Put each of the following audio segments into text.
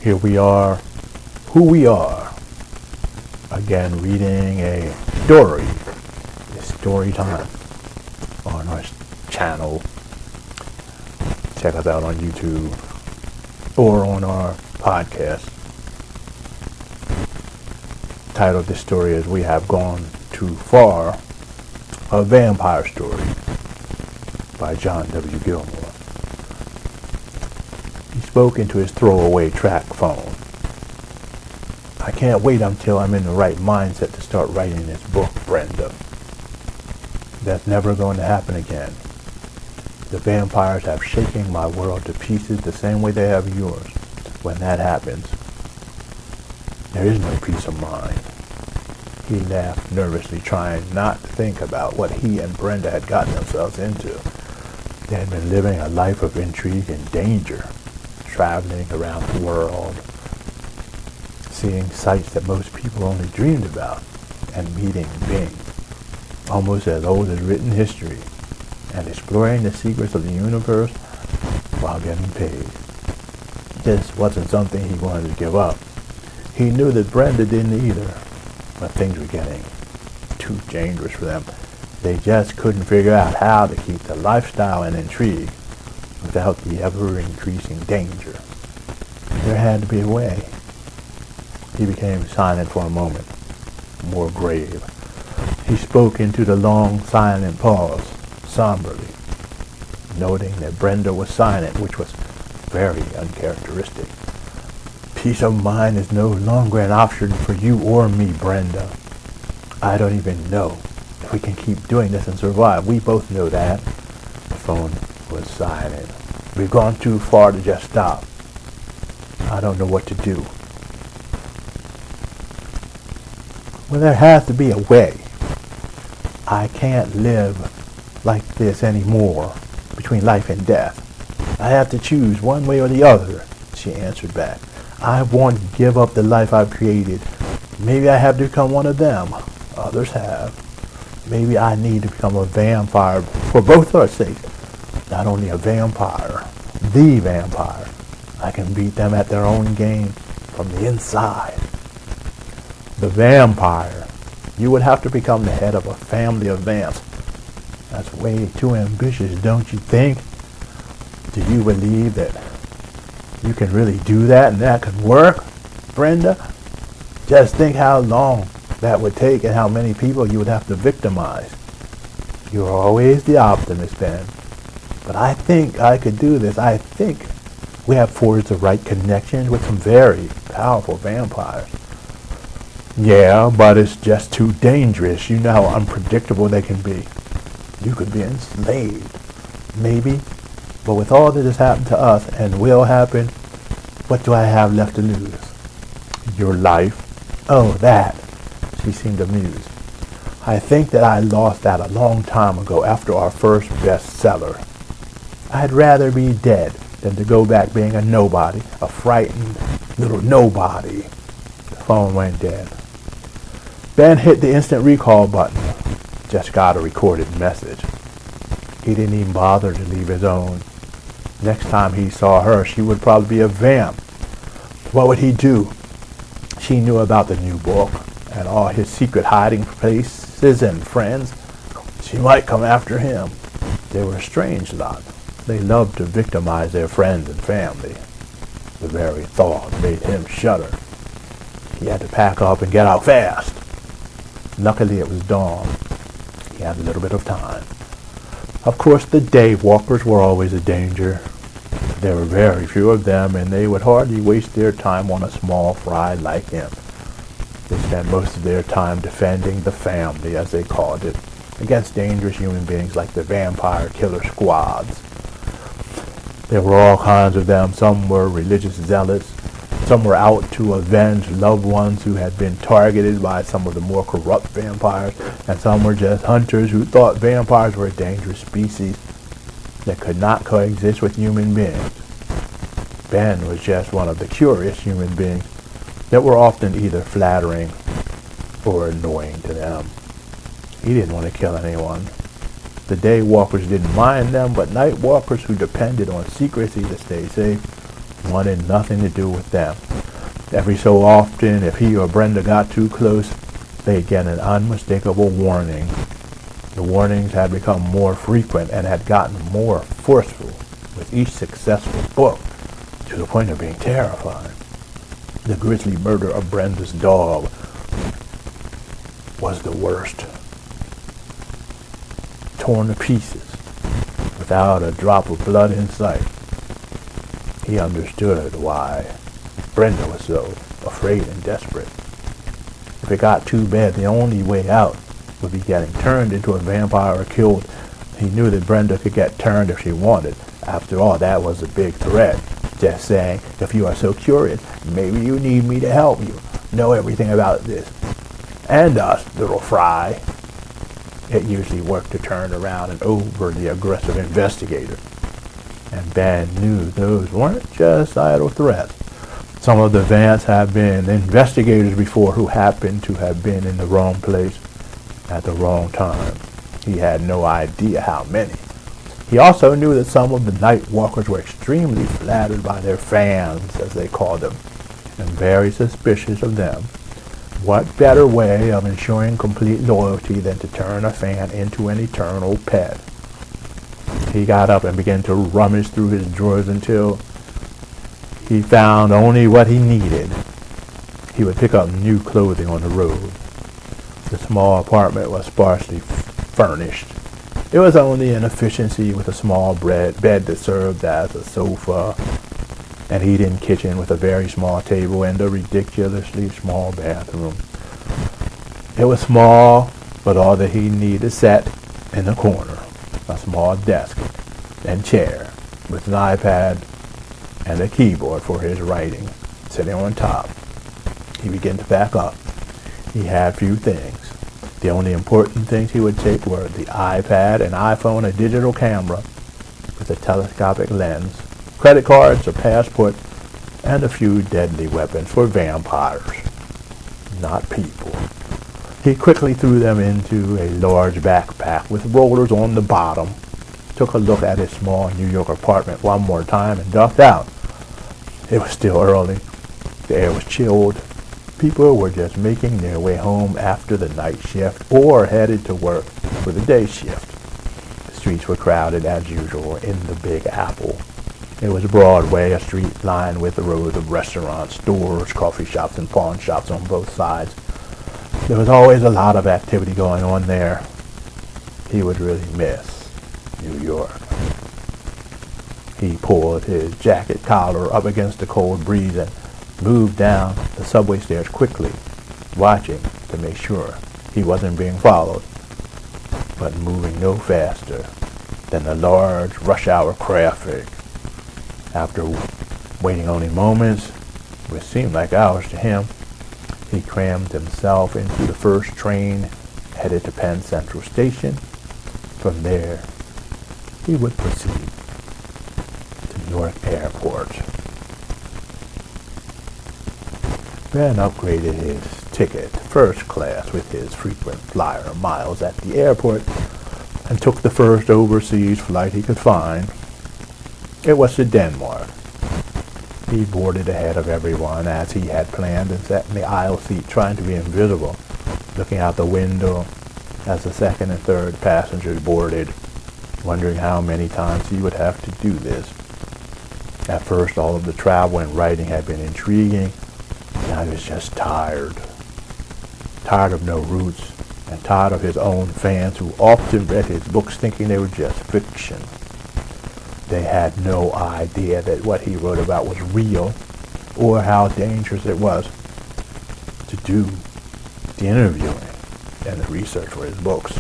Here we are, who we are. Again, reading a story. It's story time on our channel. Check us out on YouTube or on our podcast. Title of this story is We Have Gone Too Far, a vampire story by John W. Gilmore. He spoke into his throwaway track phone. I can't wait until I'm in the right mindset to start writing this book, Brenda. That's never going to happen again. The vampires have shaken my world to pieces the same way they have yours. When that happens, there is no peace of mind. He laughed nervously, trying not to think about what he and Brenda had gotten themselves into. They had been living a life of intrigue and danger, traveling around the world, seeing sights that most people only dreamed about, and meeting beings almost as old as written history, and exploring the secrets of the universe while getting paid. This wasn't something he wanted to give up. He knew that Brenda didn't either, but things were getting too dangerous for them. They just couldn't figure out how to keep the lifestyle and intrigue without the ever-increasing danger. There had to be a way. He became silent for a moment, more grave. He spoke into the long, silent pause, somberly, noting that Brenda was silent, which was very uncharacteristic. Peace of mind is no longer an option for you or me, Brenda. I don't even know if we can keep doing this and survive. We both know that. The phone was silent. We've gone too far to just stop. I don't know what to do. Well, there has to be a way. I can't live like this anymore, between life and death. I have to choose one way or the other, she answered back. I want to give up the life I've created. Maybe I have to become one of them. Others have. Maybe I need to become a vampire for both our sakes. Not only a vampire, the vampire. I can beat them at their own game from the inside. The vampire. You would have to become the head of a family of vamps. That's way too ambitious, don't you think? Do you believe that you can really do that and that could work, Brenda? Just think how long that would take and how many people you would have to victimize. You're always the optimist, Ben. But I think I could do this. I think we have forged the right connections with some very powerful vampires. Yeah, but it's just too dangerous. You know how unpredictable they can be. You could be enslaved. Maybe. But with all that has happened to us and will happen, what do I have left to lose? Your life. Oh, that. She seemed amused. I think that I lost that a long time ago after our first bestseller. I'd rather be dead than to go back being a nobody, a frightened little nobody. The phone went dead. Ben hit the instant recall button. Just got a recorded message. He didn't even bother to leave his own. Next time he saw her, she would probably be a vamp. What would he do? She knew about the new book and all his secret hiding places and friends. She might come after him. They were a strange lot. They loved to victimize their friends and family. The very thought made him shudder. He had to pack up and get out fast. Luckily it was dawn. He had a little bit of time. Of course, the day walkers were always a danger. There were very few of them, and they would hardly waste their time on a small fry like him. They spent most of their time defending the family, as they called it, against dangerous human beings like the vampire killer squads. There were all kinds of them. Some were religious zealots. Some were out to avenge loved ones who had been targeted by some of the more corrupt vampires, and some were just hunters who thought vampires were a dangerous species that could not coexist with human beings. Ben was just one of the curious human beings that were often either flattering or annoying to them. He didn't want to kill anyone. The day walkers didn't mind them, but night walkers who depended on secrecy to stay safe wanted nothing to do with them. Every so often, if he or Brenda got too close, they'd get an unmistakable warning. The warnings had become more frequent and had gotten more forceful with each successful book, to the point of being terrifying. The grisly murder of Brenda's dog was the worst. Torn to pieces, without a drop of blood in sight. He understood why Brenda was so afraid and desperate. If it got too bad, the only way out would be getting turned into a vampire or killed. He knew that Brenda could get turned if she wanted. After all, that was a big threat. Just saying, if you are so curious, maybe you need me to help you know everything about this. And us, little fry. It usually worked to turn around an overly aggressive investigator. And Ben knew those weren't just idle threats. Some of the Vance had been investigators before who happened to have been in the wrong place at the wrong time. He had no idea how many. He also knew that some of the night walkers were extremely flattered by their fans, as they called them, and very suspicious of them. What better way of ensuring complete loyalty than to turn a fan into an eternal pet? He got up and began to rummage through his drawers until he found only what he needed. He would pick up new clothing on the road. The small apartment was sparsely furnished. It was only an efficiency with a small bed that served as a sofa, an eat-in kitchen with a very small table, and a ridiculously small bathroom. It was small, but all that he needed sat in the corner, a small desk and chair with an iPad and a keyboard for his writing sitting on top. He began to pack up. He had few things. The only important things he would take were the iPad, an iPhone, a digital camera with a telescopic lens, credit cards, a passport, and a few deadly weapons for vampires, not people. He quickly threw them into a large backpack with rollers on the bottom, took a look at his small New York apartment one more time, and ducked out. It was still early. The air was chilled. People were just making their way home after the night shift or headed to work for the day shift. The streets were crowded as usual in the Big Apple. It was Broadway, a street lined with rows of restaurants, stores, coffee shops, and pawn shops on both sides. There was always a lot of activity going on there. He would really miss New York. He pulled his jacket collar up against the cold breeze and moved down the subway stairs quickly, watching to make sure he wasn't being followed, but moving no faster than the large rush hour traffic. After waiting only moments, which seemed like hours to him, he crammed himself into the first train headed to Penn Central Station. From there, he would proceed to Newark Airport. Ben upgraded his ticket to first class with his frequent flyer miles at the airport and took the first overseas flight he could find. It was to Denmark. He boarded ahead of everyone as he had planned and sat in the aisle seat trying to be invisible, looking out the window as the second and third passengers boarded, wondering how many times he would have to do this. At first, all of the travel and writing had been intriguing. Now he was just tired. Tired of no roots, and tired of his own fans who often read his books thinking they were just fiction. They had no idea that what he wrote about was real, or how dangerous it was to do the interviewing and the research for his books.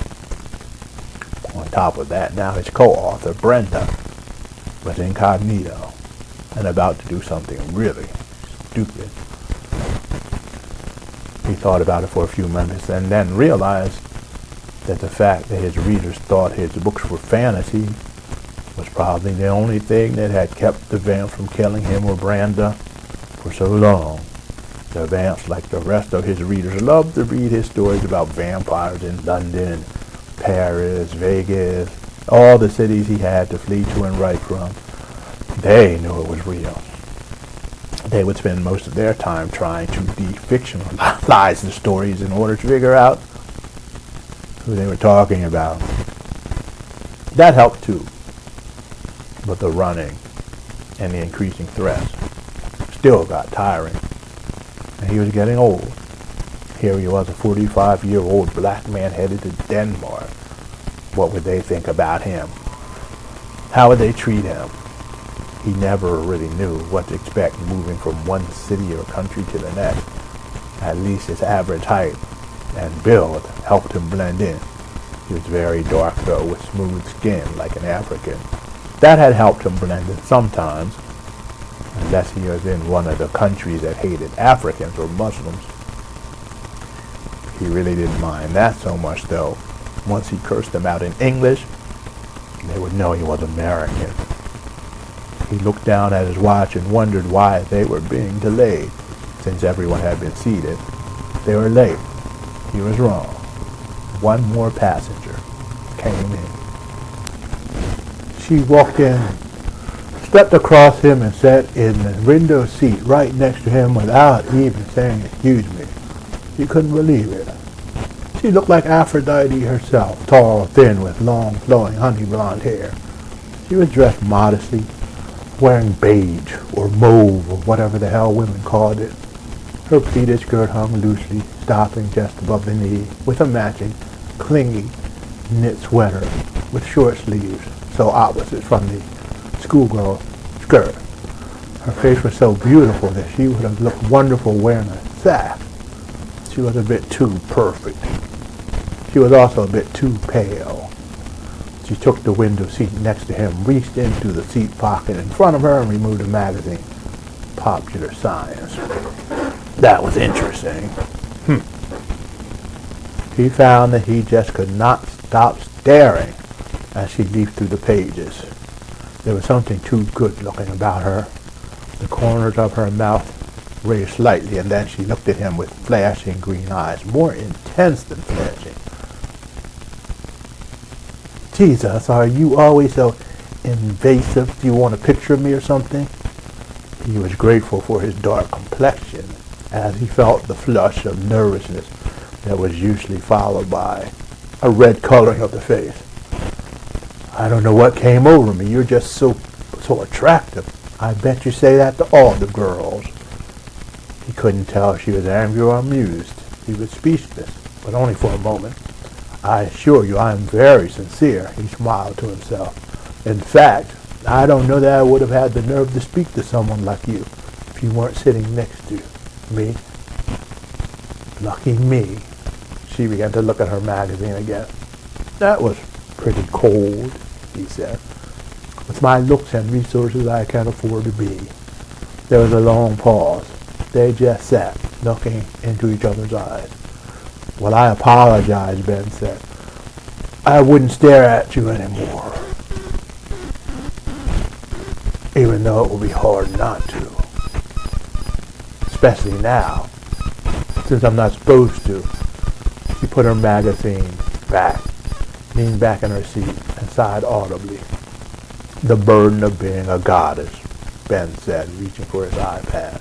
On top of that, now his co-author, Brenda, was incognito and about to do something really stupid. He thought about it for a few minutes and then realized that the fact that his readers thought his books were fantasy was probably the only thing that had kept the Vamps from killing him or Brenda for so long. The Vamps, like the rest of his readers, loved to read his stories about vampires in London, Paris, Vegas, all the cities he had to flee to and write from. They knew it was real. They would spend most of their time trying to de-fictionalize the stories in order to figure out who they were talking about. That helped too, but the running and the increasing threats still got tiring, and he was getting old. Here he was, a 45-year-old black man headed to Denmark. What would they think about him? How would they treat him? He never really knew what to expect moving from one city or country to the next. At least his average height and build helped him blend in. He was very dark though, with smooth skin like an African. That had helped him blend in sometimes, unless he was in one of the countries that hated Africans or Muslims. He really didn't mind that so much though. Once he cursed them out in English, they would know he was American. He looked down at his watch and wondered why they were being delayed. Since everyone had been seated, they were late. He was wrong. One more passenger came in. She walked in, stepped across him, and sat in the window seat right next to him without even saying, "Excuse me." He couldn't believe it. She looked like Aphrodite herself, tall, thin, with long, flowing, honey blonde hair. She was dressed modestly, wearing beige or mauve or whatever the hell women called it. Her pleated skirt hung loosely, stopping just above the knee, with a matching, clingy knit sweater with short sleeves, so opposite from the schoolgirl skirt. Her face was so beautiful that she would have looked wonderful wearing a sack. She was a bit too perfect. She was also a bit too pale. She took the window seat next to him, reached into the seat pocket in front of her, and removed a magazine. Popular Science. That was interesting. He found that he just could not stop staring as she leafed through the pages. There was something too good-looking about her. The corners of her mouth raised slightly, and then she looked at him with flashing green eyes, more intense than flashing. "Jesus, are you always so invasive? Do you want a picture of me or something?" He was grateful for his dark complexion, as he felt the flush of nervousness that was usually followed by a red coloring of the face. "I don't know what came over me. You're just so attractive. I bet you say that to all the girls." He couldn't tell if she was angry or amused. He was speechless, but only for a moment. "I assure you I am very sincere," he smiled to himself. "In fact, I don't know that I would have had the nerve to speak to someone like you if you weren't sitting next to me." Lucky me. She began to look at her magazine again. "That was pretty cold," he said. "With my looks and resources, I can't afford to be." There was a long pause. They just sat, looking into each other's eyes. "Well, I apologize," Ben said. "I wouldn't stare at you anymore, even though it will be hard not to. Especially now, since I'm not supposed to." She put her magazine back, leaned back in her seat, and sighed audibly. "The burden of being a goddess," Ben said, reaching for his iPad.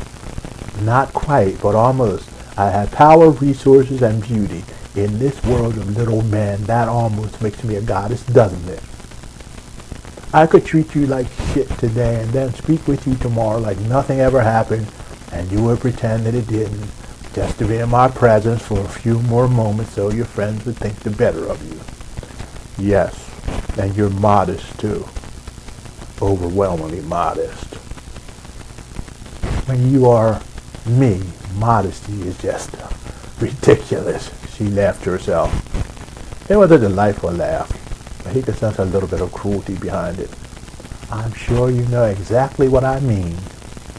"Not quite, but almost. I have power, resources, and beauty. In this world of little men, that almost makes me a goddess, doesn't it? I could treat you like shit today and then speak with you tomorrow like nothing ever happened, and you would pretend that it didn't, just to be in my presence for a few more moments so your friends would think the better of you. Yes, and you're modest too. Overwhelmingly modest. When you are me, modesty is just ridiculous." She laughed to herself. It was a delightful laugh, but he could sense a little bit of cruelty behind it. "I'm sure you know exactly what I mean."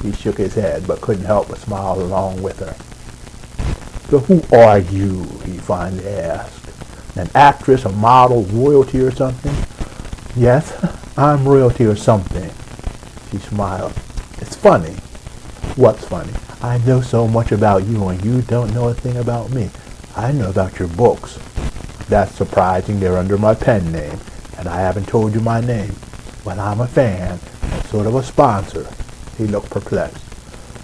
He shook his head, but couldn't help but smile along with her. "So who are you?" he finally asked. "An actress, a model, royalty or something?" "Yes, I'm royalty or something." She smiled. "It's funny." "What's funny?" "I know so much about you, and you don't know a thing about me. I know about your books." "That's surprising. They're under my pen name, and I haven't told you my name. Well, I'm a fan, and sort of a sponsor." He looked perplexed.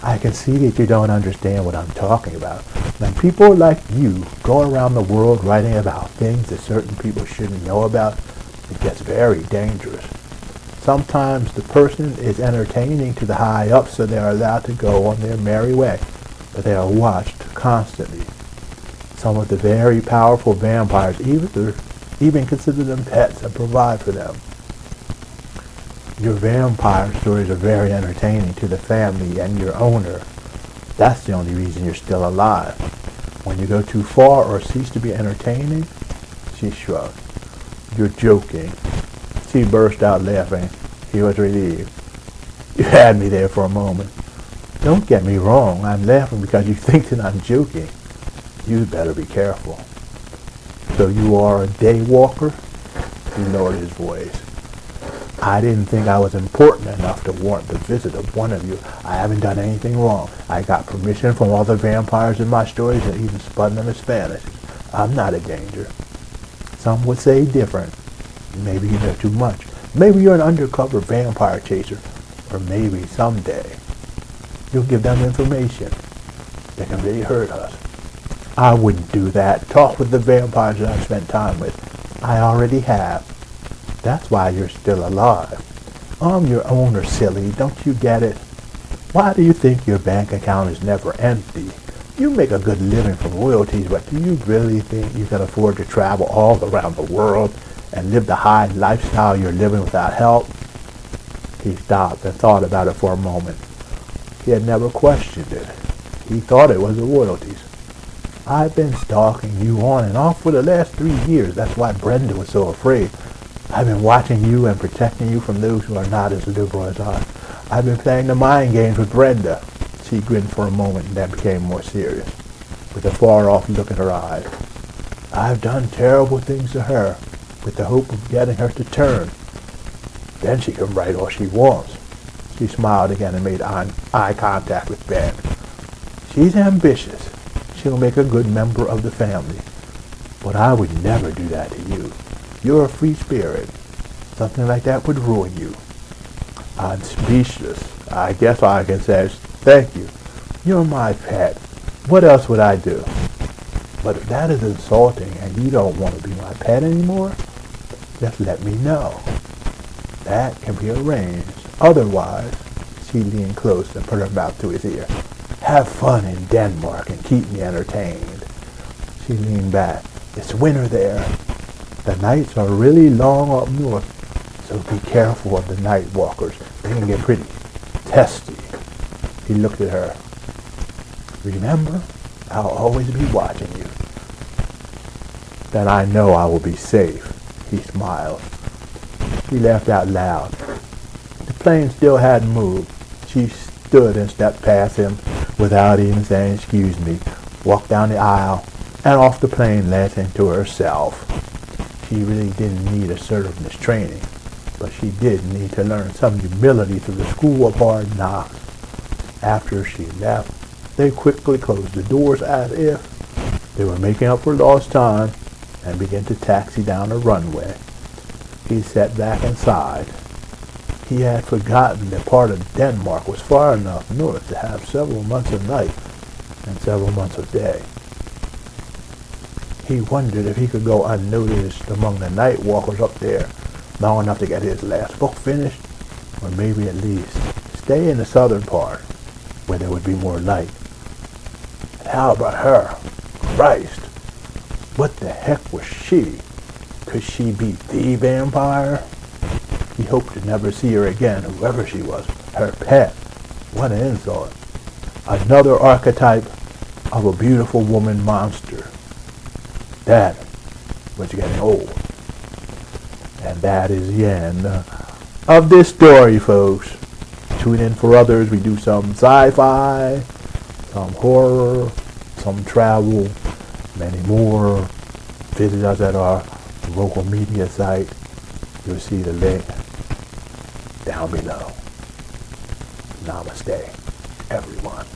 I can see that you don't understand what I'm talking about. When people like you go around the world writing about things that certain people shouldn't know about, it gets very dangerous. Sometimes the person is entertaining to the high-ups, so they are allowed to go on their merry way, but they are watched constantly. Some of the very powerful vampires even consider them pets and provide for them. Your vampire stories are very entertaining to the family and your owner. That's the only reason you're still alive. When you go too far or cease to be entertaining, she shrugged. You're joking. She burst out laughing. He was relieved. You had me there for a moment. Don't get me wrong. I'm laughing because you think that I'm joking. You better be careful. So you are a day walker? He lowered his voice. I didn't think I was important enough to warrant the visit of one of you. I haven't done anything wrong. I got permission from all the vampires in my stories and even spun them as fantasies. I'm not a danger. Some would say different. Maybe you know too much. Maybe you're an undercover vampire chaser. Or maybe someday you'll give them information that can really hurt us. I wouldn't do that. Talk with the vampires that I've spent time with. I already have. That's why you're still alive. I'm your owner, silly. Don't you get it? Why do you think your bank account is never empty? You make a good living from royalties, but do you really think you can afford to travel all around the world and live the high lifestyle you're living without help? He stopped and thought about it for a moment. He had never questioned it. He thought it was the royalties. I've been stalking you on and off for the last 3 years. That's why Brenda was so afraid. I've been watching you and protecting you from those who are not as liberal as I. I've been playing the mind games with Brenda. She grinned for a moment and then became more serious, with a far-off look in her eyes. I've done terrible things to her, with the hope of getting her to turn. Then she can write all she wants. She smiled again and made eye contact with Ben. She's ambitious. She'll make a good member of the family. But I would never do that to you. You're a free spirit. Something like that would ruin you. I'm speechless. I guess all I can say is thank you. You're my pet. What else would I do? But if that is insulting and you don't want to be my pet anymore, just let me know. That can be arranged. Otherwise, she leaned close and put her mouth to his ear. Have fun in Denmark and keep me entertained. She leaned back. It's winter there. The nights are really long up north, so be careful of the night walkers. They can get pretty testy. He looked at her. Remember, I'll always be watching you. Then I know I will be safe. He smiled. She laughed out loud. The plane still hadn't moved. She stood and stepped past him without even saying excuse me, walked down the aisle and off the plane, laughing to herself. She really didn't need assertiveness training, but she did need to learn some humility through the school of hard knocks. After she left, they quickly closed the doors as if they were making up for lost time and began to taxi down the runway. He sat back and sighed. He had forgotten that part of Denmark was far enough north to have several months of night and several months of day. He wondered if he could go unnoticed among the night walkers up there long enough to get his last book finished, or maybe at least stay in the southern part where there would be more light. And how about her? Christ! What the heck was she? Could she be the vampire? He hoped to never see her again, whoever she was. Her pet. What an insult. Another archetype of a beautiful woman monster. That was getting old. And that is the end of this story, folks. Tune in for others. We do some sci-fi, some horror, some travel, many more. Visit us at our local media site. You'll see the link down below. Namaste, everyone.